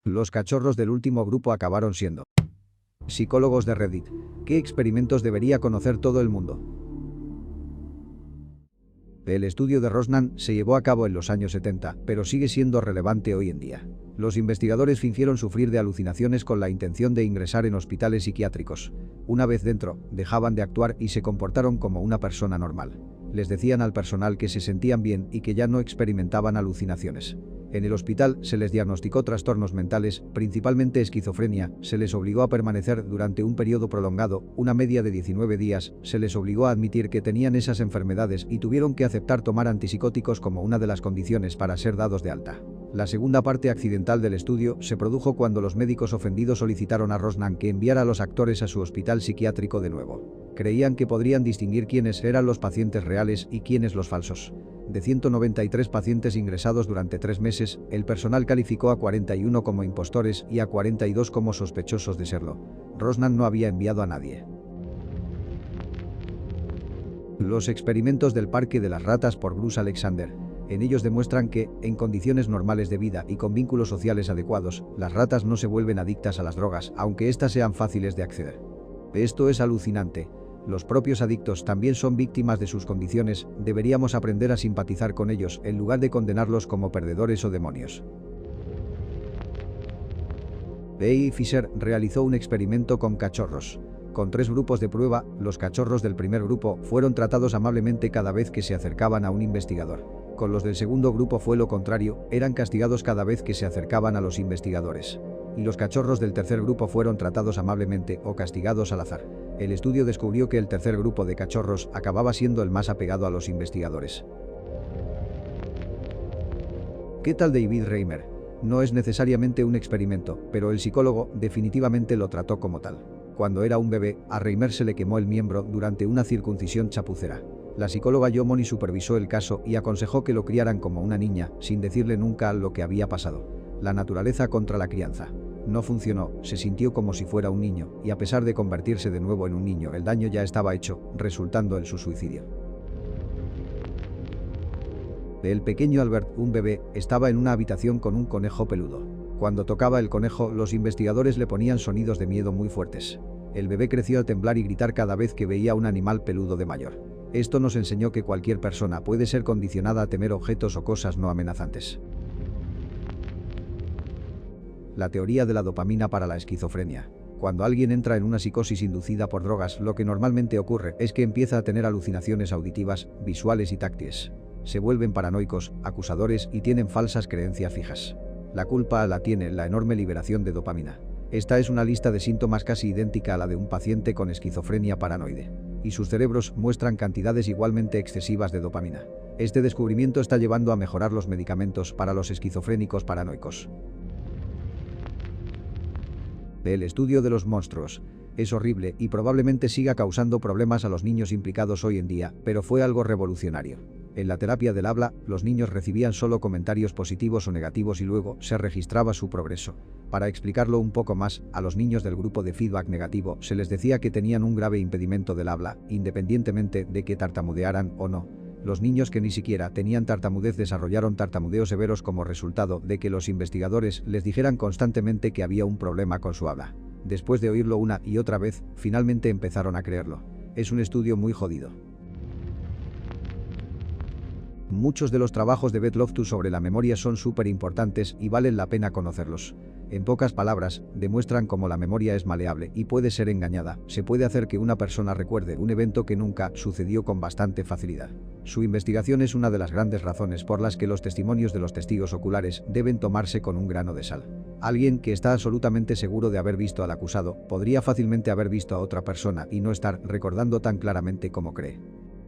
Los cachorros del último grupo acabaron siendo psicólogos de Reddit. ¿Qué experimentos debería conocer todo el mundo? El estudio de Rosnan se llevó a cabo en los años 70, pero sigue siendo relevante hoy en día. Los investigadores fingieron sufrir de alucinaciones con la intención de ingresar en hospitales psiquiátricos. Una vez dentro, dejaban de actuar y se comportaron como una persona normal. Les decían al personal que se sentían bien y que ya no experimentaban alucinaciones. En el hospital se les diagnosticó trastornos mentales, principalmente esquizofrenia, se les obligó a permanecer durante un periodo prolongado, una media de 19 días, se les obligó a admitir que tenían esas enfermedades y tuvieron que aceptar tomar antipsicóticos como una de las condiciones para ser dados de alta. La segunda parte accidental del estudio se produjo cuando los médicos ofendidos solicitaron a Rosnan que enviara a los actores a su hospital psiquiátrico de nuevo. Creían que podrían distinguir quiénes eran los pacientes reales y quiénes los falsos. De 193 pacientes ingresados durante 3 meses, el personal calificó a 41 como impostores y a 42 como sospechosos de serlo. Rosnan no había enviado a nadie. Los experimentos del Parque de las Ratas por Bruce Alexander. En ellos demuestran que, en condiciones normales de vida y con vínculos sociales adecuados, las ratas no se vuelven adictas a las drogas, aunque éstas sean fáciles de acceder. Esto es alucinante. Los propios adictos también son víctimas de sus condiciones, deberíamos aprender a simpatizar con ellos en lugar de condenarlos como perdedores o demonios. A. Fisher realizó un experimento con cachorros. Con 3 grupos de prueba, los cachorros del primer grupo fueron tratados amablemente cada vez que se acercaban a un investigador. Con los del segundo grupo fue lo contrario, eran castigados cada vez que se acercaban a los investigadores. Y los cachorros del tercer grupo fueron tratados amablemente o castigados al azar. El estudio descubrió que el tercer grupo de cachorros acababa siendo el más apegado a los investigadores. ¿Qué tal David Reimer? No es necesariamente un experimento, pero el psicólogo definitivamente lo trató como tal. Cuando era un bebé, a Reimer se le quemó el miembro durante una circuncisión chapucera. La psicóloga Jo Money supervisó el caso y aconsejó que lo criaran como una niña, sin decirle nunca lo que había pasado. La naturaleza contra la crianza. No funcionó, se sintió como si fuera un niño, y a pesar de convertirse de nuevo en un niño, el daño ya estaba hecho, resultando en su suicidio. El pequeño Albert, un bebé, estaba en una habitación con un conejo peludo. Cuando tocaba el conejo, los investigadores le ponían sonidos de miedo muy fuertes. El bebé creció a temblar y gritar cada vez que veía un animal peludo de mayor. Esto nos enseñó que cualquier persona puede ser condicionada a temer objetos o cosas no amenazantes. La teoría de la dopamina para la esquizofrenia. Cuando alguien entra en una psicosis inducida por drogas, lo que normalmente ocurre es que empieza a tener alucinaciones auditivas, visuales y táctiles. Se vuelven paranoicos, acusadores y tienen falsas creencias fijas. La culpa la tiene la enorme liberación de dopamina. Esta es una lista de síntomas casi idéntica a la de un paciente con esquizofrenia paranoide. Y sus cerebros muestran cantidades igualmente excesivas de dopamina. Este descubrimiento está llevando a mejorar los medicamentos para los esquizofrénicos paranoicos. El estudio de los monstruos. Es horrible y probablemente siga causando problemas a los niños implicados hoy en día, pero fue algo revolucionario. En la terapia del habla, los niños recibían solo comentarios positivos o negativos y luego se registraba su progreso. Para explicarlo un poco más, a los niños del grupo de feedback negativo se les decía que tenían un grave impedimento del habla, independientemente de que tartamudearan o no. Los niños que ni siquiera tenían tartamudez desarrollaron tartamudeos severos como resultado de que los investigadores les dijeran constantemente que había un problema con su habla. Después de oírlo una y otra vez, finalmente empezaron a creerlo. Es un estudio muy jodido. Muchos de los trabajos de Beth Loftus sobre la memoria son súper importantes y valen la pena conocerlos. En pocas palabras, demuestran cómo la memoria es maleable y puede ser engañada. Se puede hacer que una persona recuerde un evento que nunca sucedió con bastante facilidad. Su investigación es una de las grandes razones por las que los testimonios de los testigos oculares deben tomarse con un grano de sal. Alguien que está absolutamente seguro de haber visto al acusado podría fácilmente haber visto a otra persona y no estar recordando tan claramente como cree.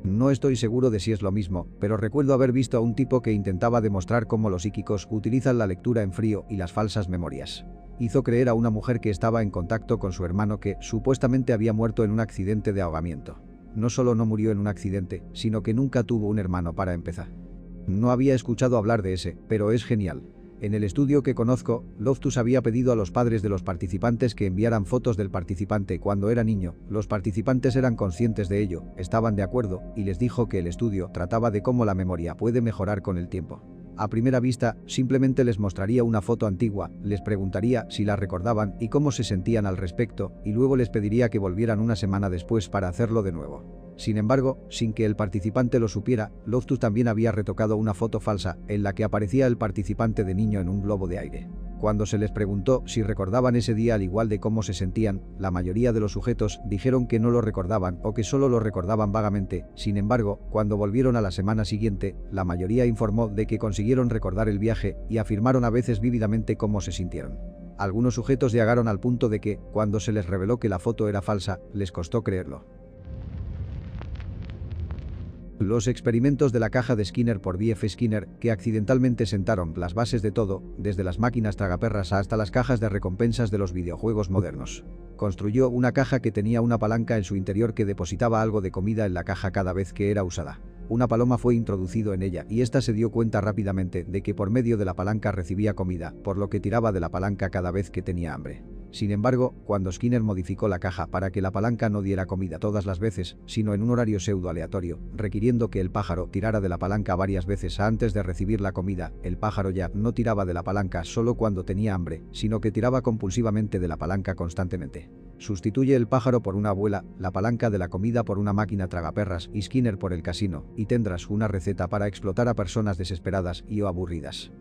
No estoy seguro de si es lo mismo, pero recuerdo haber visto a un tipo que intentaba demostrar cómo los psíquicos utilizan la lectura en frío y las falsas memorias. Hizo creer a una mujer que estaba en contacto con su hermano que supuestamente había muerto en un accidente de ahogamiento. No solo no murió en un accidente, sino que nunca tuvo un hermano para empezar. No había escuchado hablar de ese, pero es genial. En el estudio que conozco, Loftus había pedido a los padres de los participantes que enviaran fotos del participante cuando era niño. Los participantes eran conscientes de ello, estaban de acuerdo, y les dijo que el estudio trataba de cómo la memoria puede mejorar con el tiempo. A primera vista, simplemente les mostraría una foto antigua, les preguntaría si la recordaban y cómo se sentían al respecto, y luego les pediría que volvieran una semana después para hacerlo de nuevo. Sin embargo, sin que el participante lo supiera, Loftus también había retocado una foto falsa, en la que aparecía el participante de niño en un globo de aire. Cuando se les preguntó si recordaban ese día al igual de cómo se sentían, la mayoría de los sujetos dijeron que no lo recordaban o que solo lo recordaban vagamente. Sin embargo, cuando volvieron a la semana siguiente, la mayoría informó de que consiguieron recordar el viaje y afirmaron a veces vívidamente cómo se sintieron. Algunos sujetos llegaron al punto de que, cuando se les reveló que la foto era falsa, les costó creerlo. Los experimentos de la caja de Skinner por B.F. Skinner, que accidentalmente sentaron las bases de todo, desde las máquinas tragaperras hasta las cajas de recompensas de los videojuegos modernos. Construyó una caja que tenía una palanca en su interior que depositaba algo de comida en la caja cada vez que era usada. Una paloma fue introducido en ella y ésta se dio cuenta rápidamente de que por medio de la palanca recibía comida, por lo que tiraba de la palanca cada vez que tenía hambre. Sin embargo, cuando Skinner modificó la caja para que la palanca no diera comida todas las veces, sino en un horario pseudo aleatorio, requiriendo que el pájaro tirara de la palanca varias veces antes de recibir la comida, el pájaro ya no tiraba de la palanca solo cuando tenía hambre, sino que tiraba compulsivamente de la palanca constantemente. Sustituye el pájaro por una abuela, la palanca de la comida por una máquina tragaperras y Skinner por el casino, y tendrás una receta para explotar a personas desesperadas y o aburridas.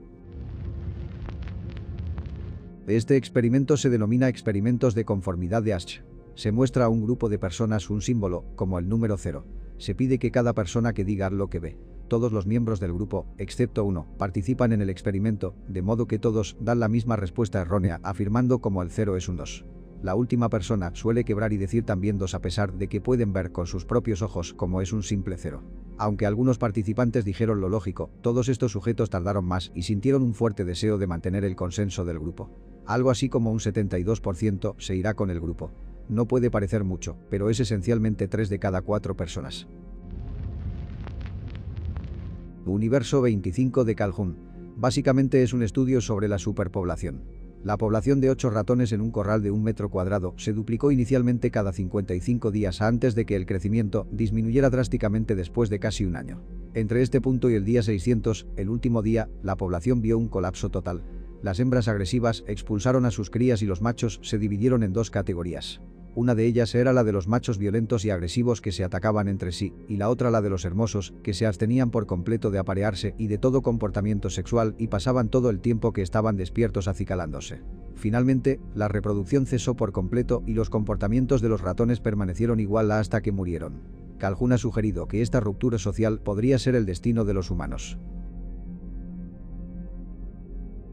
Este experimento se denomina experimentos de conformidad de Asch. Se muestra a un grupo de personas un símbolo, como el número 0. Se pide que cada persona que diga lo que ve. Todos los miembros del grupo, excepto uno, participan en el experimento, de modo que todos dan la misma respuesta errónea, afirmando como el 0 es un 2. La última persona suele quebrar y decir también 2 a pesar de que pueden ver con sus propios ojos como es un simple 0. Aunque algunos participantes dijeron lo lógico, todos estos sujetos tardaron más y sintieron un fuerte deseo de mantener el consenso del grupo. Algo así como un 72% se irá con el grupo. No puede parecer mucho, pero es esencialmente 3 de cada 4 personas. Universo 25 de Calhoun. Básicamente es un estudio sobre la superpoblación. La población de 8 ratones en un corral de 1 metro cuadrado se duplicó inicialmente cada 55 días antes de que el crecimiento disminuyera drásticamente después de casi un año. Entre este punto y el día 600, el último día, la población vio un colapso total. Las hembras agresivas expulsaron a sus crías y los machos se dividieron en 2 categorías. Una de ellas era la de los machos violentos y agresivos que se atacaban entre sí, y la otra la de los hermosos, que se abstenían por completo de aparearse y de todo comportamiento sexual y pasaban todo el tiempo que estaban despiertos acicalándose. Finalmente, la reproducción cesó por completo y los comportamientos de los ratones permanecieron igual hasta que murieron. Calhoun ha sugerido que esta ruptura social podría ser el destino de los humanos.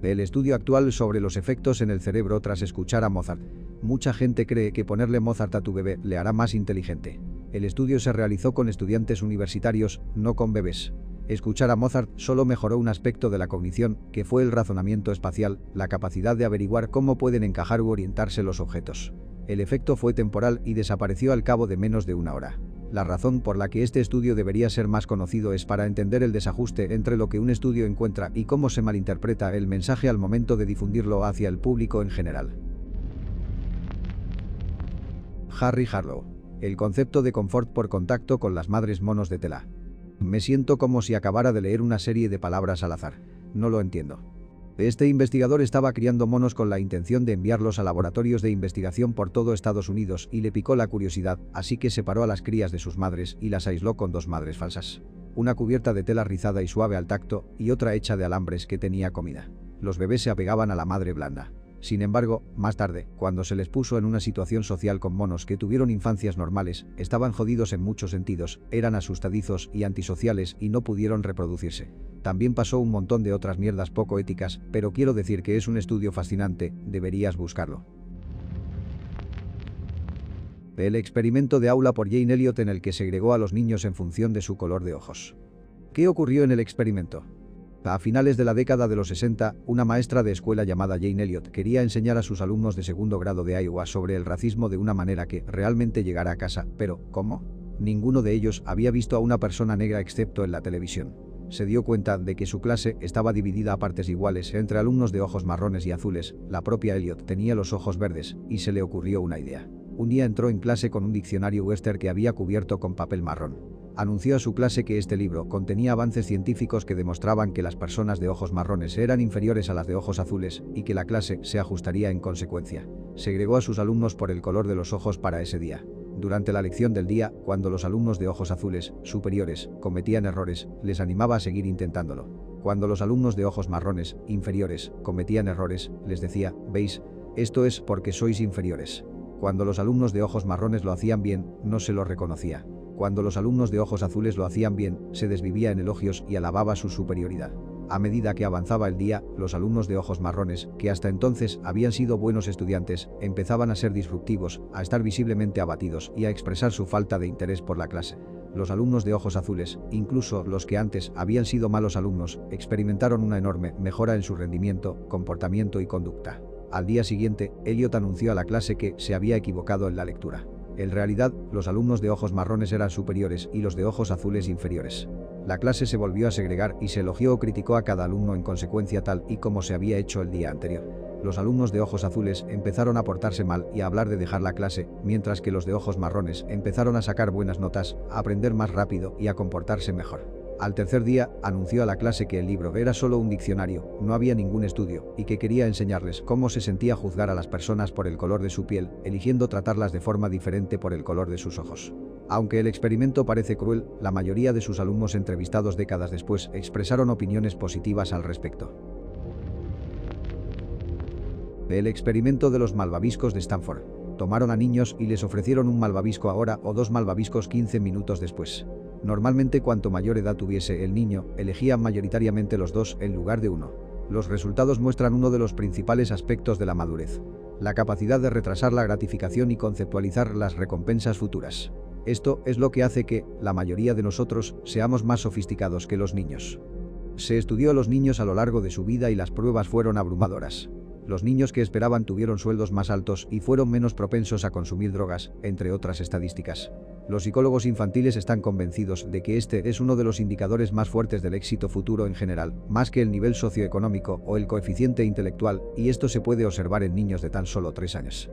El estudio actual sobre los efectos en el cerebro tras escuchar a Mozart. Mucha gente cree que ponerle Mozart a tu bebé le hará más inteligente. El estudio se realizó con estudiantes universitarios, no con bebés. Escuchar a Mozart solo mejoró un aspecto de la cognición, que fue el razonamiento espacial, la capacidad de averiguar cómo pueden encajar u orientarse los objetos. El efecto fue temporal y desapareció al cabo de menos de una hora. La razón por la que este estudio debería ser más conocido es para entender el desajuste entre lo que un estudio encuentra y cómo se malinterpreta el mensaje al momento de difundirlo hacia el público en general. Harry Harlow. El concepto de confort por contacto con las madres monos de tela. Me siento como si acabara de leer una serie de palabras al azar. No lo entiendo. Este investigador estaba criando monos con la intención de enviarlos a laboratorios de investigación por todo Estados Unidos y le picó la curiosidad, así que separó a las crías de sus madres y las aisló con 2 madres falsas. Una cubierta de tela rizada y suave al tacto y otra hecha de alambres que tenía comida. Los bebés se apegaban a la madre blanda. Sin embargo, más tarde, cuando se les puso en una situación social con monos que tuvieron infancias normales, estaban jodidos en muchos sentidos, eran asustadizos y antisociales y no pudieron reproducirse. También pasó un montón de otras mierdas poco éticas, pero quiero decir que es un estudio fascinante, deberías buscarlo. El experimento de aula por Jane Elliot en el que segregó a los niños en función de su color de ojos. ¿Qué ocurrió en el experimento? A finales de la década de los 60, una maestra de escuela llamada Jane Elliot quería enseñar a sus alumnos de segundo grado de Iowa sobre el racismo de una manera que realmente llegara a casa, pero ¿cómo? Ninguno de ellos había visto a una persona negra excepto en la televisión. Se dio cuenta de que su clase estaba dividida a partes iguales entre alumnos de ojos marrones y azules. La propia Elliot tenía los ojos verdes y se le ocurrió una idea. Un día entró en clase con un diccionario Webster que había cubierto con papel marrón. Anunció a su clase que este libro contenía avances científicos que demostraban que las personas de ojos marrones eran inferiores a las de ojos azules y que la clase se ajustaría en consecuencia. Segregó a sus alumnos por el color de los ojos para ese día. Durante la lección del día, cuando los alumnos de ojos azules, superiores, cometían errores, les animaba a seguir intentándolo. Cuando los alumnos de ojos marrones, inferiores, cometían errores, les decía, ¿veis? Esto es porque sois inferiores. Cuando los alumnos de ojos marrones lo hacían bien, no se lo reconocía. Cuando los alumnos de ojos azules lo hacían bien, se desvivía en elogios y alababa su superioridad. A medida que avanzaba el día, los alumnos de ojos marrones, que hasta entonces habían sido buenos estudiantes, empezaban a ser disruptivos, a estar visiblemente abatidos y a expresar su falta de interés por la clase. Los alumnos de ojos azules, incluso los que antes habían sido malos alumnos, experimentaron una enorme mejora en su rendimiento, comportamiento y conducta. Al día siguiente, Elliot anunció a la clase que se había equivocado en la lectura. En realidad, los alumnos de ojos marrones eran superiores y los de ojos azules inferiores. La clase se volvió a segregar y se elogió o criticó a cada alumno en consecuencia tal y como se había hecho el día anterior. Los alumnos de ojos azules empezaron a portarse mal y a hablar de dejar la clase, mientras que los de ojos marrones empezaron a sacar buenas notas, a aprender más rápido y a comportarse mejor. Al tercer día, anunció a la clase que el libro era solo un diccionario, no había ningún estudio, y que quería enseñarles cómo se sentía juzgar a las personas por el color de su piel, eligiendo tratarlas de forma diferente por el color de sus ojos. Aunque el experimento parece cruel, la mayoría de sus alumnos entrevistados décadas después expresaron opiniones positivas al respecto. El experimento de los malvaviscos de Stanford. Tomaron a niños y les ofrecieron un malvavisco ahora o 2 malvaviscos 15 minutos después. Normalmente, cuanto mayor edad tuviese el niño, elegía mayoritariamente los 2 en lugar de 1. Los resultados muestran uno de los principales aspectos de la madurez: la capacidad de retrasar la gratificación y conceptualizar las recompensas futuras. Esto es lo que hace que, la mayoría de nosotros, seamos más sofisticados que los niños. Se estudió a los niños a lo largo de su vida y las pruebas fueron abrumadoras. Los niños que esperaban tuvieron sueldos más altos y fueron menos propensos a consumir drogas, entre otras estadísticas. Los psicólogos infantiles están convencidos de que este es uno de los indicadores más fuertes del éxito futuro en general, más que el nivel socioeconómico o el coeficiente intelectual, y esto se puede observar en niños de tan solo 3 años.